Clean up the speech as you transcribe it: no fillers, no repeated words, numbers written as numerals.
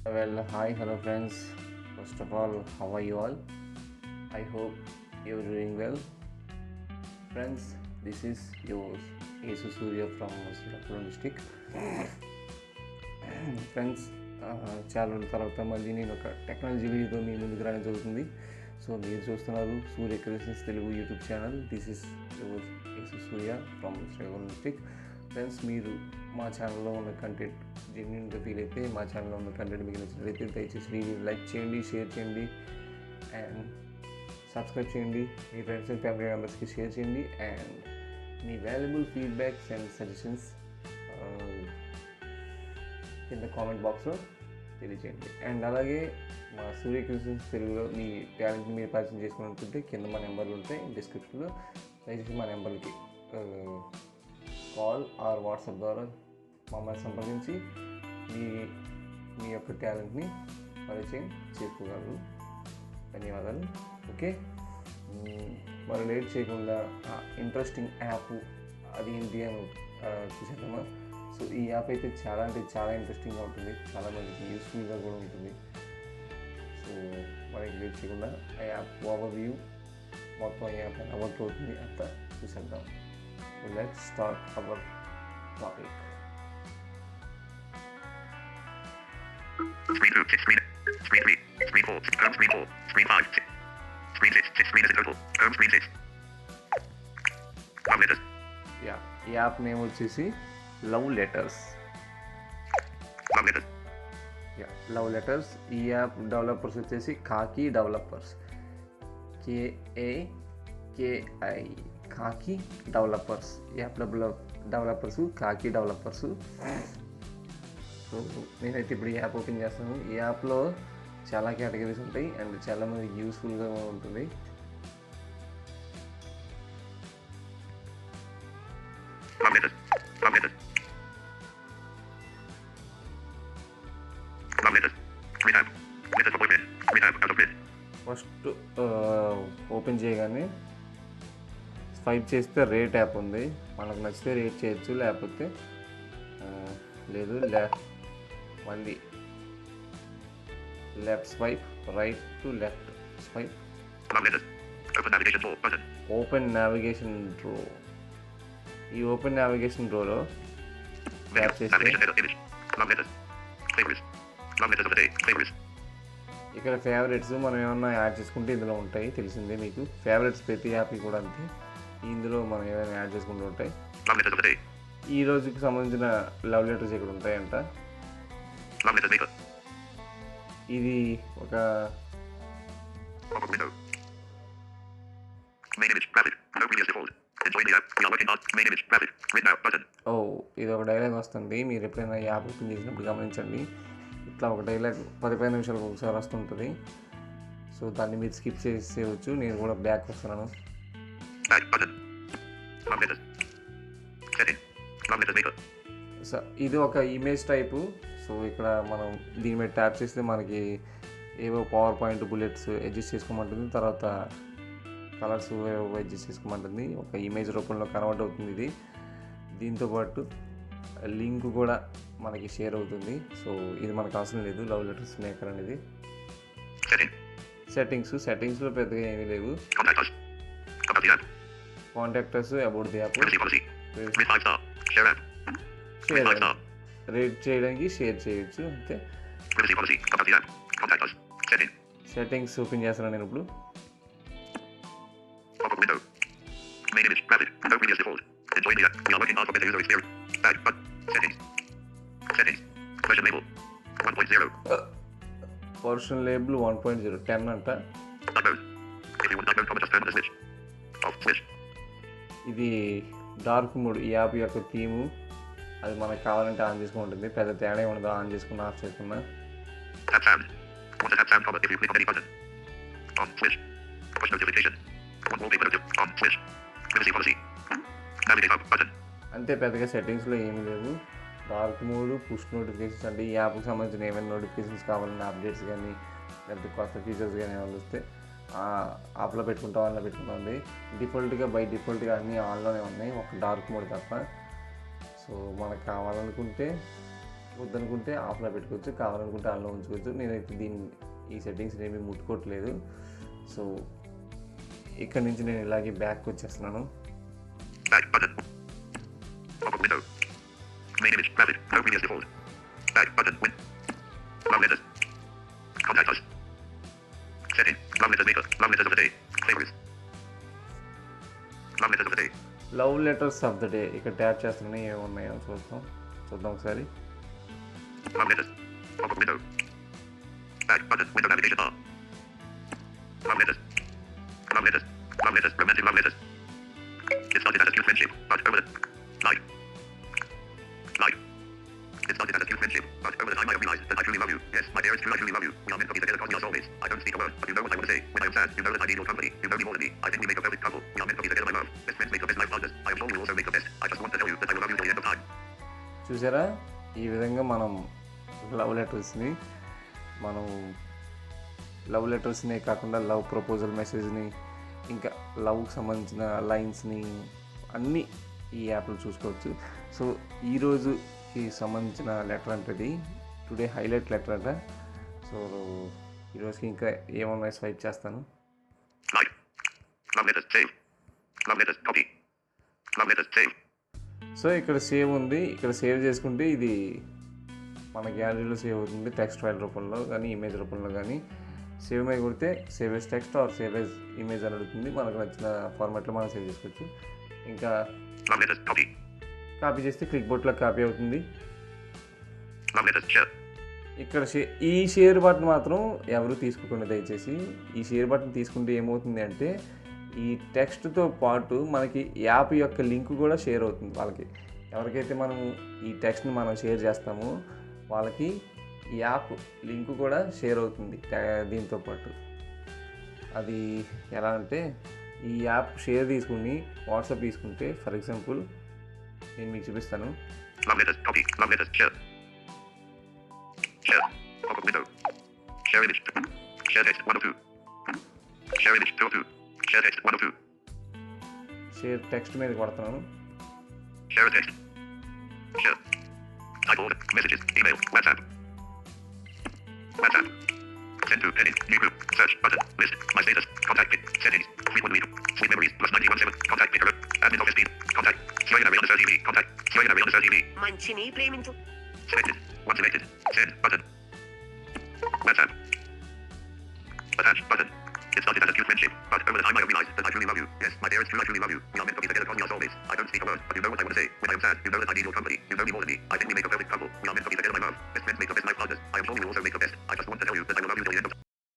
Well, hi, hello friends. First of all, how are you all? I hope you're doing well. Friends, this is yours, Yesu Surya from Srikakulam district. Friends చాలా రోజుల తర్వాత మళ్ళీ నేను ఒక technology వీడియోతో మీ ముందుకు రావడం జరుగుతుంది. సో మీరు చూస్తున్నారు Surya creations Telugu YouTube channel. This is your Yesu Surya from Srikakulam district. Friends, మీరు మా ఛానల్లో ఉన్న కంటెంట్ జెన్యున్గా ఫీల్ అయితే, మా ఛానల్లో ఉన్న కంటెంట్ మీకు నచ్చినట్లయితే దయచేసి వీడియో లైక్ చేయండి, షేర్ చేయండి అండ్ సబ్స్క్రైబ్ చేయండి. మీ ఫ్రెండ్స్ అండ్ ఫ్యామిలీ మెంబర్స్కి షేర్ చేయండి and me valuable feedbacks and suggestions కింద కామెంట్ బాక్స్లో తెలియజేయండి. అండ్ అలాగే మా సూర్య క్రియేషన్స్ తెలుగులో మీ టాలెంట్ని మీరు పరిచయం చేసుకున్నట్టుంటే కింద మా నెంబర్లు ఉంటాయి డిస్క్రిప్షన్లో. దయచేసి మా నెంబర్కి కాల్ ఆర్ వాట్సాప్ ద్వారా మమ్మల్ని సంప్రదించి మీ మీ యొక్క టాలెంట్ని పరిచయం చేసుకోగలరు. ధన్యవాదాలు. ఓకే, మరి లేట్ చేయకుండా ఇంట్రెస్టింగ్ యాప్ అది ఏంటి అని చూసేద్దామా. సో ఈ యాప్ అయితే చాలా అంటే చాలా ఇంట్రెస్టింగ్గా ఉంటుంది, చాలా మందికి యూస్ఫుల్గా కూడా ఉంటుంది. సో మనకి లేట్ చేయకుండా ఆ యాప్ ఓవర్వ్యూ మొత్తం యాప్ ఎలా వర్క్ అవుతుంది అంతా చూసేద్దాం. Let's start our topic. Screen 2, screen 3, screen 4, screen 4, screen 5, screen 6, screen is total, screen 6. Love letters. ఈ యాప్ నేమ్ వచ్చేసి లవ్ లెటర్స్. Love letters. ఈ యాప్ డెవలపర్స్ వచ్చేసి కాకి డెవలపర్స్, KAKI కాకి డెవలపర్స్. ఈ యాప్ డెవలపర్స్ కాకి డెవలపర్స్. సో నేనైతే ఇప్పుడు ఈ యాప్ ఓపెన్ చేస్తాను. ఈ యాప్లో చాలా కేటగిరీస్ ఉంటాయి అండ్ చాలామంది యూస్ఫుల్గా ఉంటుంది. ఫస్ట్ ఓపెన్ చేయగానే స్వైప్ చేస్తే రేట్ యాప్ ఉంది. మనకు నచ్చితే రేట్ చేయొచ్చు, లేకపోతే లేదు. మళ్ళీ left swipe, right to left swipe. Open navigation draw. ఈ ఓపెన్ నావిగేషన్ డ్రోలో ట్యాప్ చేస్తే ఇక్కడ ఫేవరెట్స్ మనం ఏమన్నా యాడ్ చేసుకుంటే ఇందులో ఉంటాయి, తెలిసిందే మీకు. ఫేవరెట్స్ ప్రతి యాప్కి కూడా అంతే, ఇందులో మనం ఏమైనా యాడ్ చేసుకుంటూ ఉంటాయి. ఈ రోజుకి సంబంధించిన లవ్ లెటర్స్ ఇక్కడ ఉంటాయంట. ఇది ఒక ఇది ఒక డైలాగ్ వస్తుంది. మీరు ఎప్పుడైనా యాప్ ఓపెన్ చేసినప్పుడు గమనించండి, ఇట్లా ఒక డైలాగ్ 15 నిమిషాలకు ఒకసారి వస్తుంటుంది. సో దాన్ని మీరు స్కిప్ చేసేయచ్చు. నేను కూడా బ్యాక్ వస్తున్నాను. సో ఇది ఒక ఇమేజ్ టైపు. సో ఇక్కడ మనం దీని మీద ట్యాప్ చేస్తే మనకి ఏవో పవర్ పాయింట్ బుల్లెట్స్ అడ్జస్ట్ చేసుకోమంటుంది, తర్వాత కలర్స్ ఏవో అడ్జస్ట్ చేసుకోమంటుంది. ఒక ఇమేజ్ రూపంలో కన్వర్ట్ అవుతుంది ఇది. దీంతోపాటు లింక్ కూడా మనకి షేర్ అవుతుంది. సో ఇది మనకు అవసరం లేదు, లవ్ లెటర్స్ మేకర్ అనేది. సెట్టింగ్స్లో పెద్దగా ఏమీ లేవు. Contractors, about the app, rate చేయడానికి షేర్ చేయొచ్చు అంతే. సెట్టింగ్స్ ఓపెన్ చేస్తున్నాను నేను ఇప్పుడు. వర్షన్ లేబుల్ 1.0 10 అంట. ఇది డార్క్ మోడ్. ఈ యాప్ యొక్క థీము అది మనకు కావాలంటే ఆన్ చేసుకుంటుంది, పెద్ద తేడా ఉండదు. ఆన్ చేసుకున్నా ఆఫ్ చేసుకున్నా. అంతే, పెద్దగా సెట్టింగ్స్లో ఏమీ లేవు. డార్క్ మోడ్, పుష్ నోటిఫికేషన్స్ అంటే ఈ యాప్కి సంబంధించిన ఏమైనా నోటిఫికేషన్స్ కావాలన్నా, అప్డేట్స్ కానీ లేకపోతే కొత్త ఫీచర్స్ కానీ ఏమైనా వస్తే ఆఫ్లో పెట్టుకుంటాం, ఆన్లో పెట్టుకుంటుంది. బై డిఫాల్ట్గా అన్నీ ఆన్లోనే ఉన్నాయి, ఒక డార్క్ మోడ్ తప్ప. సో మనకు కావాలనుకుంటే వద్దనుకుంటే ఆఫ్లో పెట్టుకోవచ్చు, కావాలనుకుంటే ఆన్లో ఉంచుకోవచ్చు. నేనైతే ఈ సెట్టింగ్స్ ఏమీ ముట్టుకోవట్లేదు. సో ఇక్కడ నుంచి నేను ఇలాగే బ్యాక్ వచ్చేస్తున్నాను. Back button. Pop-up window. Main image. Graphic. No previous default. Back button. Love letters. Contact us. Setting. Love letters maker. Love letters of the day. Favorites. Love letters of the day. Love letters of the day ఇక్కడ tap చేస్తున్నాను. ఏమున్నాయో చూద్దాం ఒకసారి. Love letters. Pop-up window. Back button. Window navigation bar. Love letters. Love letters. Love letters. Romantic love letters. It started as a cute friendship, but over the like. It started as a cute friendship, but over the time I realized that I truly love you. Yes, my dearest, I truly love you. We are meant to be together, God, we are soulmates. I don't speak a word, but you know what I want to say. When I am sad, you know that I need your company. You know me more than me. I think we make a perfect couple. We are meant to be together, my love. Best friends make the best life partners. I am sure we will also make the best. I just want to tell you that I will love you till the end of time. చూసారా, ఈ విధంగా మనం love లెటర్స్ని కాకుండా love proposal మెసేజ్ని, ఇంకా లవ్కి సంబంధించిన లైన్స్ని అన్నీ ఈ యాప్లో చూసుకోవచ్చు. సో ఈరోజుకి సంబంధించిన లెటర్ అంటే టుడే హైలైట్ లెటర్ అంట. సో ఈరోజుకి ఇంకా ఏమన్నా స్వైప్ చేస్తాను. Like. Love letters, save. Love letters, copy. Love letters, save. So ఇక్కడ సేవ్ ఉంది. ఇక్కడ సేవ్ చేసుకుంటే ఇది మన గ్యాలరీలో సేవ్ అవుతుంది, టెక్స్ట్ ఫైల్ రూపంలో కానీ ఇమేజ్ రూపంలో కానీ. సేవ్ మీద కొడితే save as text or save as image అని అడుగుతుంది. మనకు నచ్చిన ఫార్మాట్లో మనం సేవ్ చేసుకోవచ్చు. ఇంకా కాపీ చేస్తే క్లిక్ బోర్డ్లో కాపీ అవుతుంది. ఇక్కడ ఈ షేర్ బటన్ మాత్రం ఎవరు తీసుకోకుండా దయచేసి. ఈ షేర్ బటన్ తీసుకుంటే ఏమవుతుంది అంటే ఈ టెక్స్ట్తో పాటు మనకి యాప్ యొక్క లింక్ కూడా షేర్ అవుతుంది. వాళ్ళకి ఎవరికైతే మనం ఈ టెక్స్ట్ని మనం షేర్ చేస్తామో వాళ్ళకి ఈ యాప్ లింక్ కూడా షేర్ అవుతుంది దీంతో పాటు. అది ఎలా అంటే ఈ యాప్ షేర్ తీసుకుని వాట్సాప్ తీసుకుంటే, ఫర్ ఎగ్జాంపుల్ నేను మీకు చూపిస్తాను. షేర్ టెక్స్ట్ మీద కొడుతున్నాను. Send to heading, new group, search, button, list, my status, contact pin, settings, frequent read, sweet memories, plus 917, contact picker, admin office team, contact, Slogan Ariana Search TV, contact, Slogan Ariana Search TV. మంచిని ప్రేమించు. Selected, one selected, send, button. WhatsApp. Attach, button. It started as a cute friendship, but over the time I realized that I truly love you. Yes, my dearest, I truly love you. We are meant to be together, God, we are soulmates. I don't speak a word, but you know what I want to say. When I am sad, you know that I need your company. You know me more than me. I think we make a perfect couple. We are meant to be together, my love. Best friends make the best life partners. I am sure we will also make the best.